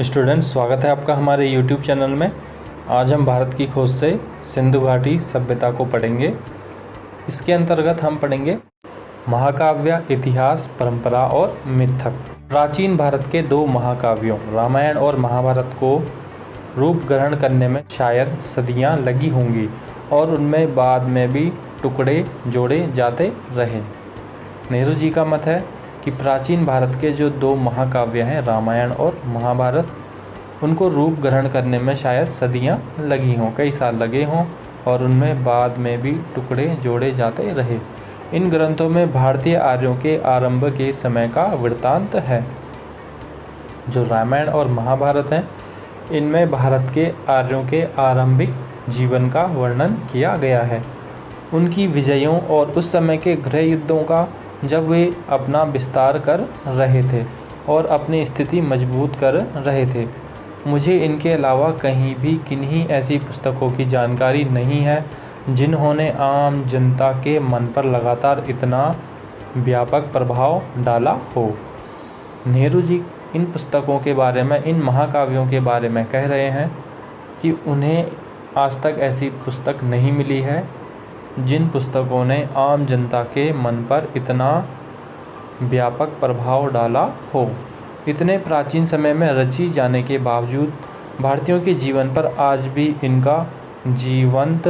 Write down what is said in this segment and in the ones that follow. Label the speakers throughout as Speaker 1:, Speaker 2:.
Speaker 1: Students, स्वागत है आपका हमारे YouTube चैनल में। आज हम भारत की खोज से सिंधु घाटी सभ्यता को पढ़ेंगे। इसके अंतर्गत हम पढ़ेंगे महाकाव्य, इतिहास, परंपरा और मिथक। प्राचीन भारत के दो महाकाव्यों रामायण और महाभारत को रूप ग्रहण करने में शायद सदियां लगी होंगी और उनमें बाद में भी टुकड़े जोड़े जाते रहे। नेहरू जी का मत है कि प्राचीन भारत के जो दो महाकाव्य हैं रामायण और महाभारत, उनको रूप ग्रहण करने में शायद सदियां लगी हों, कई साल लगे हों और उनमें बाद में भी टुकड़े जोड़े जाते रहे। इन ग्रंथों में भारतीय आर्यों के आरंभ के समय का वृत्तांत है। जो रामायण और महाभारत हैं, इनमें भारत के आर्यों के आरंभिक जीवन का वर्णन किया गया है, उनकी विजयों और उस समय के गृह युद्धों का, जब वे अपना विस्तार कर रहे थे और अपनी स्थिति मजबूत कर रहे थे। मुझे इनके अलावा कहीं भी किन्हीं ऐसी पुस्तकों की जानकारी नहीं है जिन्होंने आम जनता के मन पर लगातार इतना व्यापक प्रभाव डाला हो। नेहरू जी इन पुस्तकों के बारे में, इन महाकाव्यों के बारे में कह रहे हैं कि उन्हें आज तक ऐसी पुस्तक नहीं मिली है जिन पुस्तकों ने आम जनता के मन पर इतना व्यापक प्रभाव डाला हो। इतने प्राचीन समय में रची जाने के बावजूद भारतीयों के जीवन पर आज भी इनका जीवंत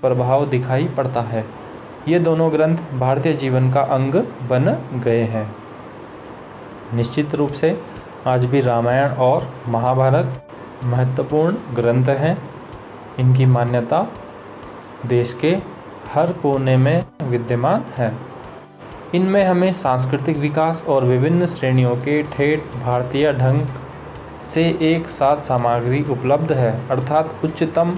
Speaker 1: प्रभाव दिखाई पड़ता है। ये दोनों ग्रंथ भारतीय जीवन का अंग बन गए हैं। निश्चित रूप से आज भी रामायण और महाभारत महत्वपूर्ण ग्रंथ हैं। इनकी मान्यता देश के हर कोने में विद्यमान है। इनमें हमें सांस्कृतिक विकास और विभिन्न श्रेणियों के ठेठ भारतीय ढंग से एक साथ सामग्री उपलब्ध है, अर्थात उच्चतम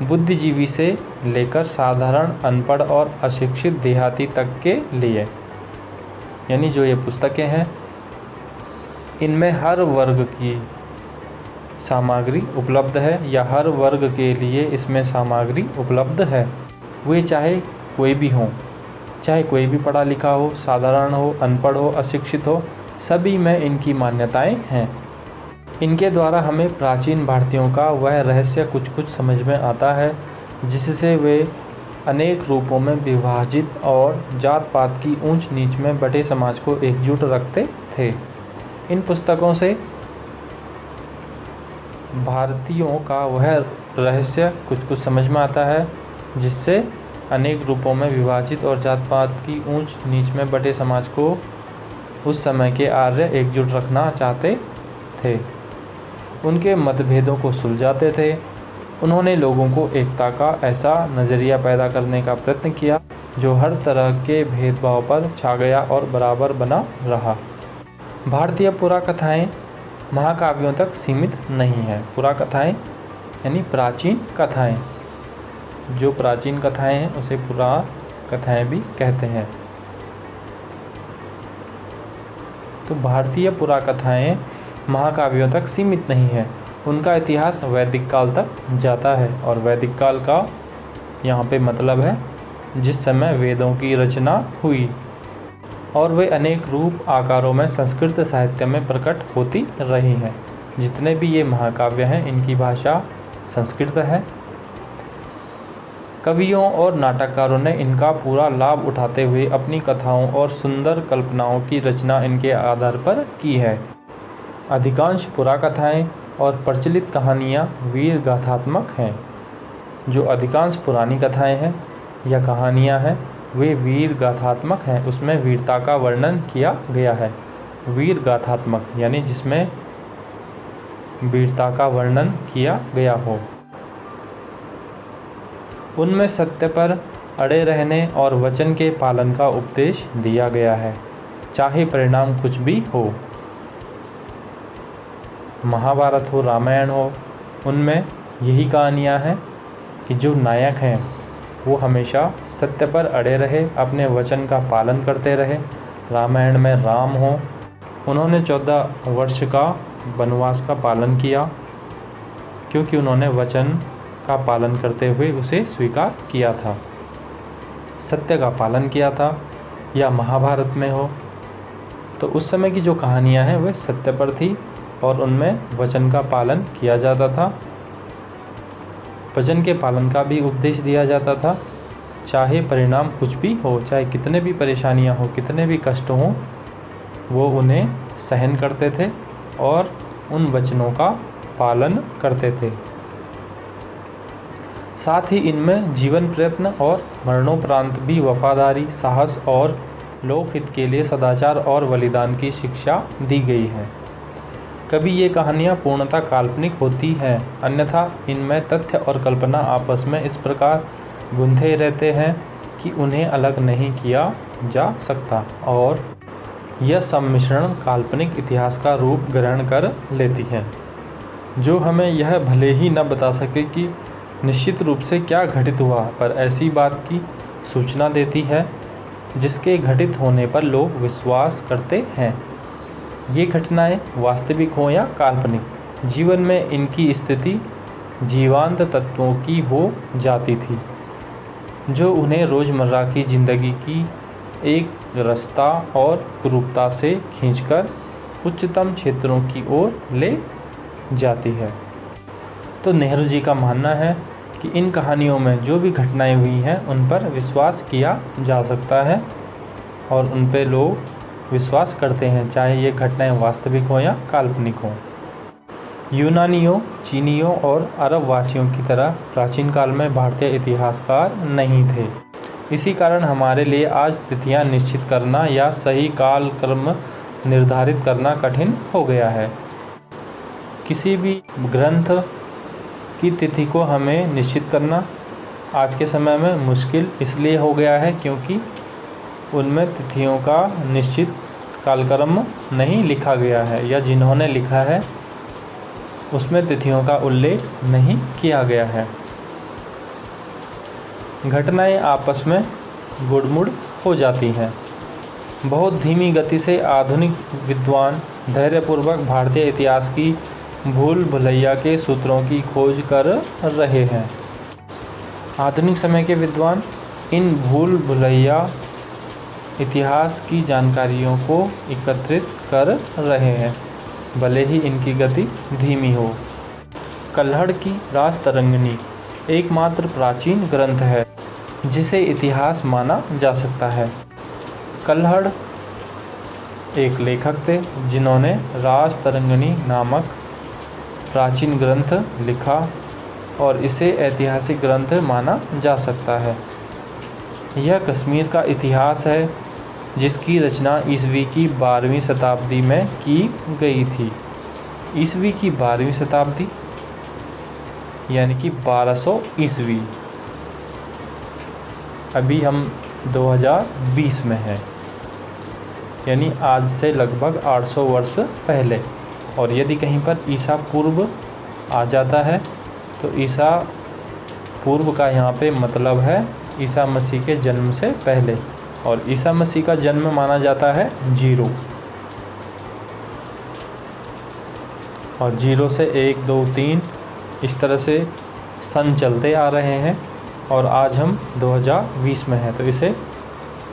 Speaker 1: बुद्धिजीवी से लेकर साधारण अनपढ़ और अशिक्षित देहाती तक के लिए। यानी जो ये पुस्तकें हैं, इनमें हर वर्ग की सामग्री उपलब्ध है या हर वर्ग के लिए इसमें सामग्री उपलब्ध है। वे चाहे कोई भी हो, चाहे कोई भी पढ़ा लिखा हो, साधारण हो, अनपढ़ हो, अशिक्षित हो, सभी में इनकी मान्यताएं हैं। इनके द्वारा हमें प्राचीन भारतीयों का वह रहस्य कुछ कुछ समझ में आता है जिससे वे अनेक रूपों में विभाजित और जात पात की ऊंच नीच में बटे समाज को एकजुट रखते थे। इन पुस्तकों से भारतीयों का वह रहस्य कुछ कुछ समझ में आता है जिससे अनेक रूपों में विभाजित और जात पात की ऊंच नीच में बटे समाज को उस समय के आर्य एकजुट रखना चाहते थे। उनके मतभेदों को सुलझाते थे। उन्होंने लोगों को एकता का ऐसा नज़रिया पैदा करने का प्रयत्न किया जो हर तरह के भेदभाव पर छा गया और बराबर बना रहा। भारतीय पुराकथाएँ महाकाव्यों तक सीमित नहीं है। पुराकथाएँ यानी प्राचीन कथाएँ। जो प्राचीन कथाएं हैं उसे पुराकथाएं भी कहते हैं। तो भारतीय पुराकथाएं महाकाव्यों तक सीमित नहीं है। उनका इतिहास वैदिक काल तक जाता है और वैदिक काल का यहाँ पे मतलब है जिस समय वेदों की रचना हुई और वे अनेक रूप आकारों में संस्कृत साहित्य में प्रकट होती रही हैं। जितने भी ये महाकाव्य हैं, इनकी भाषा संस्कृत है। कवियों और नाटककारों ने इनका पूरा लाभ उठाते हुए अपनी कथाओं और सुंदर कल्पनाओं की रचना इनके आधार पर की है। अधिकांश पुराकथाएं और प्रचलित कहानियां वीर गाथात्मक हैं। जो अधिकांश पुरानी कथाएं हैं या कहानियां हैं, वे वीर गाथात्मक हैं। उसमें वीरता का वर्णन किया गया है। वीर गाथात्मक यानी जिसमें वीरता का वर्णन किया गया हो। उनमें सत्य पर अड़े रहने और वचन के पालन का उपदेश दिया गया है, चाहे परिणाम कुछ भी हो। महाभारत हो, रामायण हो, उनमें यही कहानियाँ हैं कि जो नायक हैं वो हमेशा सत्य पर अड़े रहे, अपने वचन का पालन करते रहे। रामायण में राम हो, उन्होंने 14 वर्ष का वनवास का पालन किया क्योंकि उन्होंने वचन का पालन करते हुए उसे स्वीकार किया था, सत्य का पालन किया था। या महाभारत में हो तो उस समय की जो कहानियाँ हैं वह सत्य पर थी और उनमें वचन का पालन किया जाता था। वचन के पालन का भी उपदेश दिया जाता था। चाहे परिणाम कुछ भी हो, चाहे कितने भी परेशानियां हो, कितने भी कष्ट हों, वो उन्हें सहन करते थे और उन वचनों का पालन करते थे। साथ ही इनमें जीवन प्रयत्न और मरणोपरांत भी वफादारी, साहस और लोकहित के लिए सदाचार और बलिदान की शिक्षा दी गई है। कभी ये कहानियाँ पूर्णतः काल्पनिक होती हैं, अन्यथा इनमें तथ्य और कल्पना आपस में इस प्रकार गुंथे रहते हैं कि उन्हें अलग नहीं किया जा सकता और यह सम्मिश्रण काल्पनिक इतिहास का रूप ग्रहण कर लेती है, जो हमें यह भले ही न बता सके कि निश्चित रूप से क्या घटित हुआ, पर ऐसी बात की सूचना देती है जिसके घटित होने पर लोग विश्वास करते हैं। ये घटनाएं वास्तविक हों या काल्पनिक, जीवन में इनकी स्थिति जीवंत तत्वों की हो जाती थी, जो उन्हें रोज़मर्रा की ज़िंदगी की एक रास्ता और कुरूपता से खींचकर उच्चतम क्षेत्रों की ओर ले जाती है। तो नेहरू जी का मानना है कि इन कहानियों में जो भी घटनाएं हुई हैं उन पर विश्वास किया जा सकता है और उन पे लोग विश्वास करते हैं, चाहे ये घटनाएं वास्तविक हों या काल्पनिक हों। यूनानियों, चीनियों और अरब वासियों की तरह प्राचीन काल में भारतीय इतिहासकार नहीं थे। इसी कारण हमारे लिए आज तिथियां निश्चित करना या सही काल क्रम निर्धारित करना कठिन हो गया है। किसी भी ग्रंथ की तिथि को हमें निश्चित करना आज के समय में मुश्किल इसलिए हो गया है क्योंकि उनमें तिथियों का निश्चित कालक्रम नहीं लिखा गया है, या जिन्होंने लिखा है उसमें तिथियों का उल्लेख नहीं किया गया है। घटनाएं आपस में गुड़मुड़ हो जाती हैं। बहुत धीमी गति से आधुनिक विद्वान धैर्यपूर्वक भारतीय इतिहास की भूल भुलैया के सूत्रों की खोज कर रहे हैं। आधुनिक समय के विद्वान इन भूल भुलैया इतिहास की जानकारियों को एकत्रित कर रहे हैं, भले ही इनकी गति धीमी हो। कल्हड़ की राजतरंगिणी एकमात्र प्राचीन ग्रंथ है जिसे इतिहास माना जा सकता है। कल्हड़ एक लेखक थे जिन्होंने राजतरंगिणी नामक प्राचीन ग्रंथ लिखा और इसे ऐतिहासिक ग्रंथ माना जा सकता है। यह कश्मीर का इतिहास है जिसकी रचना ईस्वी की 12वीं शताब्दी में की गई थी। ईस्वी की 12वीं शताब्दी यानी कि 1200 ईस्वी। अभी हम 2020 में हैं, यानी आज से लगभग 800 वर्ष पहले। और यदि कहीं पर ईसा पूर्व आ जाता है तो ईसा पूर्व का यहाँ पे मतलब है ईसा मसीह के जन्म से पहले, और ईसा मसीह का जन्म माना जाता है 0, और 0 से 1, 2, 3 इस तरह से सन चलते आ रहे हैं और आज हम 2020 में हैं। तो इसे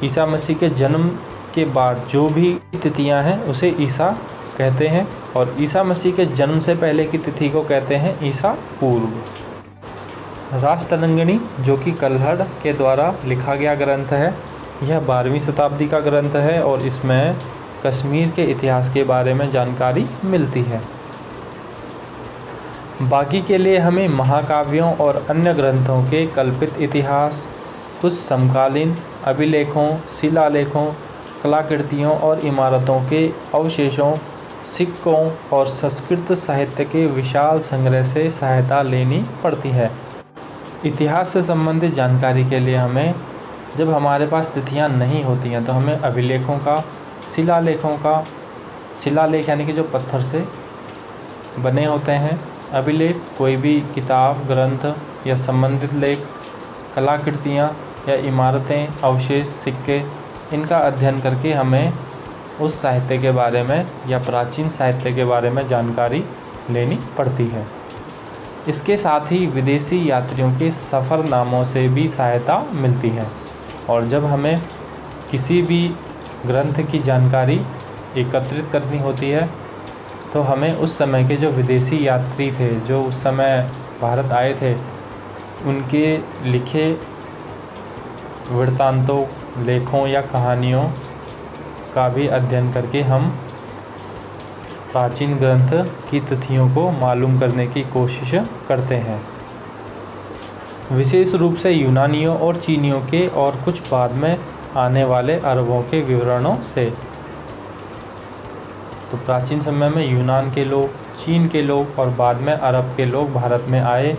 Speaker 1: ईसा मसीह के जन्म के बाद जो भी तिथियां हैं उसे ईसा कहते हैं, और ईसा मसीह के जन्म से पहले की तिथि को कहते हैं ईसा पूर्व। राजतरंगिणी जो कि कल्हड़ के द्वारा लिखा गया ग्रंथ है, यह 12वीं शताब्दी का ग्रंथ है और इसमें कश्मीर के इतिहास के बारे में जानकारी मिलती है। बाकी के लिए हमें महाकाव्यों और अन्य ग्रंथों के कल्पित इतिहास, कुछ समकालीन अभिलेखों, शिलालेखों, कलाकृतियों और इमारतों के अवशेषों, सिक्कों और संस्कृत साहित्य के विशाल संग्रह से सहायता लेनी पड़ती है। इतिहास से संबंधित जानकारी के लिए हमें, जब हमारे पास तिथियां नहीं होती हैं, तो हमें अभिलेखों का, शिलालेखों का, शिलालेख यानी कि जो पत्थर से बने होते हैं, अभिलेख कोई भी किताब, ग्रंथ या संबंधित लेख, कलाकृतियाँ या इमारतें, अवशेष, सिक्के, इनका अध्ययन करके हमें उस साहित्य के बारे में या प्राचीन साहित्य के बारे में जानकारी लेनी पड़ती है। इसके साथ ही विदेशी यात्रियों के सफ़रनामों से भी सहायता मिलती है, और जब हमें किसी भी ग्रंथ की जानकारी एकत्रित करनी होती है तो हमें उस समय के जो विदेशी यात्री थे, जो उस समय भारत आए थे, उनके लिखे वृत्तांतों, लेखों या कहानियों का भी अध्ययन करके हम प्राचीन ग्रंथ की तिथियों को मालूम करने की कोशिश करते हैं, विशेष रूप से यूनानियों और चीनियों के और कुछ बाद में आने वाले अरबों के विवरणों से। तो प्राचीन समय में यूनान के लोग, चीन के लोग और बाद में अरब के लोग भारत में आए।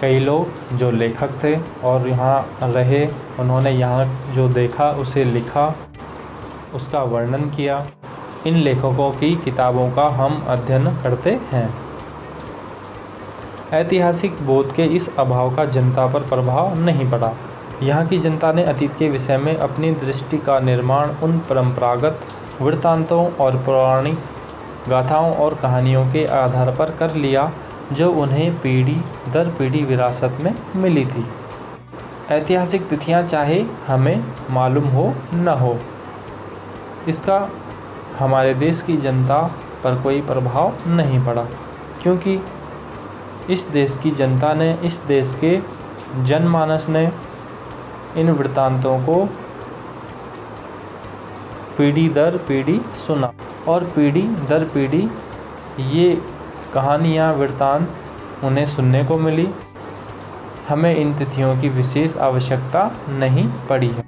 Speaker 1: कई लोग जो लेखक थे और यहाँ रहे, उन्होंने यहाँ जो देखा उसे लिखा, उसका वर्णन किया। इन लेखकों की किताबों का हम अध्ययन करते हैं। ऐतिहासिक बोध के इस अभाव का जनता पर प्रभाव नहीं पड़ा। यहाँ की जनता ने अतीत के विषय में अपनी दृष्टि का निर्माण उन परंपरागत वृत्तांतों और पौराणिक गाथाओं और कहानियों के आधार पर कर लिया जो उन्हें पीढ़ी दर पीढ़ी विरासत में मिली थी। ऐतिहासिक तिथियाँ चाहे हमें मालूम हो न हो, इसका हमारे देश की जनता पर कोई प्रभाव नहीं पड़ा, क्योंकि इस देश की जनता ने, इस देश के जनमानस ने इन वृत्तांतों को पीढ़ी दर पीढ़ी सुना और पीढ़ी दर पीढ़ी ये कहानियाँ, वृत्तांत उन्हें सुनने को मिली। हमें इन तिथियों की विशेष आवश्यकता नहीं पड़ी है।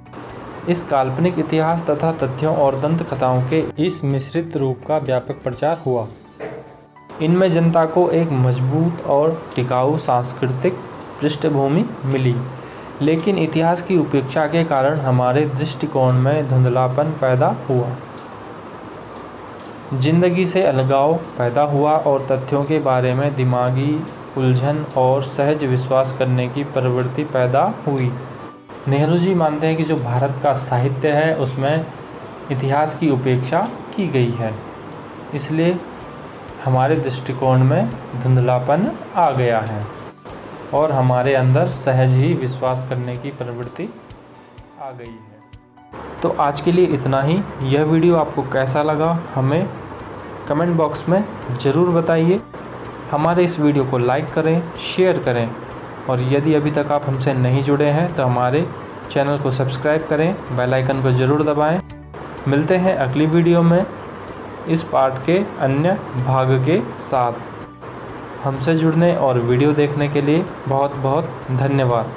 Speaker 1: इस काल्पनिक इतिहास तथा तथ्यों और दंत कथाओं के इस मिश्रित रूप का व्यापक प्रचार हुआ। इनमें जनता को एक मजबूत और टिकाऊ सांस्कृतिक पृष्ठभूमि मिली, लेकिन इतिहास की उपेक्षा के कारण हमारे दृष्टिकोण में धुंधलापन पैदा हुआ, जिंदगी से अलगाव पैदा हुआ और तथ्यों के बारे में दिमागी उलझन और सहज विश्वास करने की प्रवृत्ति पैदा हुई। नेहरू जी मानते हैं कि जो भारत का साहित्य है उसमें इतिहास की उपेक्षा की गई है, इसलिए हमारे दृष्टिकोण में धुंधलापन आ गया है और हमारे अंदर सहज ही विश्वास करने की प्रवृत्ति आ गई है। तो आज के लिए इतना ही। यह वीडियो आपको कैसा लगा हमें कमेंट बॉक्स में ज़रूर बताइए। हमारे इस वीडियो को लाइक करें, शेयर करें और यदि अभी तक आप हमसे नहीं जुड़े हैं तो हमारे चैनल को सब्सक्राइब करें, बेल आइकन को ज़रूर दबाएं। मिलते हैं अगली वीडियो में इस पार्ट के अन्य भाग के साथ। हमसे जुड़ने और वीडियो देखने के लिए बहुत बहुत धन्यवाद।